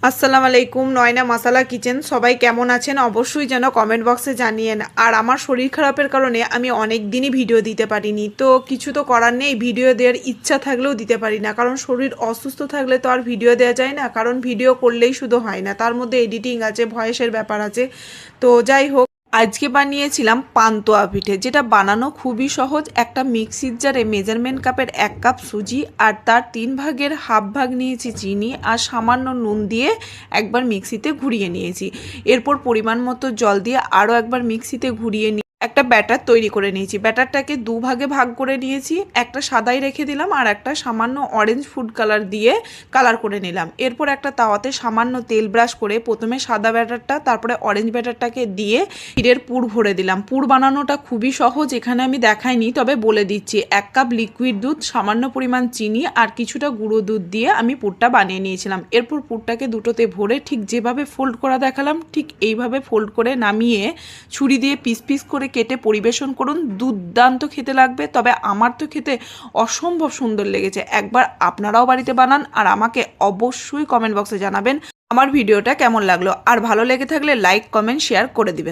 আসসালামু আলাইকুম। নয়না মাসালা কিচেন, সবাই কেমন আছেন অবশ্যই যেন কমেন্ট বক্সে জানিয়েন। আর আমার শরীর খারাপের কারণে আমি অনেক দিনই ভিডিও দিতে পারিনি, তো কিছু তো করার নেই, ভিডিও দেওয়ার ইচ্ছা থাকলেও দিতে পারি না, কারণ শরীর অসুস্থ থাকলে তো আর ভিডিও দেওয়া যায় না, কারণ ভিডিও করলেই শুধু হয় না, তার মধ্যে এডিটিং আছে, ভয়েসের ব্যাপার আছে। তো যাই হোক, আজকে বানিয়েছিলাম পান্তুয়া পিঠে, যেটা বানানো খুবই সহজ। একটা মিক্সির জারে মেজারমেন্ট কাপের 1 কাপ সুজি আর তার 3 ভাগের হাফ ভাগ নিয়েছি চিনি আর সামান্য নুন দিয়ে একবার মিক্সিতে ঘুরিয়ে নিয়েছি। এরপর পরিমাণ মতো জল দিয়ে আরও একবার মিক্সিতে ঘুরিয়ে নিয়ে একটা ব্যাটার তৈরি করে নিয়েছি। ব্যাটারটাকে 2 ভাগে ভাগ করে নিয়েছি, একটা সাদাই রেখে দিলাম আর একটা সামান্য অরেঞ্জ ফুড কালার দিয়ে কালার করে নিলাম। এরপর একটা তাওয়াতে সামান্য তেল ব্রাশ করে প্রথমে সাদা ব্যাটারটা, তারপরে অরেঞ্জ ব্যাটারটাকে দিয়ে ক্ষীরের পুর ভরে দিলাম। পুর বানানোটা খুবই সহজ, এখানে আমি দেখাইনি, তবে বলে দিচ্ছি। 1 কাপ লিকুইড দুধ, সামান্য পরিমাণ চিনি আর কিছুটা গুঁড়ো দুধ দিয়ে আমি পুরটা বানিয়ে নিয়েছিলাম। এরপর পুরটাকে দুটোতে ভরে ঠিক যেভাবে ফোল্ড করা দেখালাম ঠিক এইভাবে ফোল্ড করে নামিয়ে ছুরি দিয়ে পিস পিস করে কেটে পরিবেশন করুন। দুর্দান্ত খেতে লাগবে, তবে আমার তো খেতে অসম্ভব সুন্দর লেগেছে। একবার আপনারাও বাড়িতে বানান আর আমাকে অবশ্যই কমেন্ট বক্সে জানাবেন আমার ভিডিওটা কেমন লাগলো। আর ভালো লেগে থাকলে লাইক, কমেন্ট, শেয়ার করে দিবেন।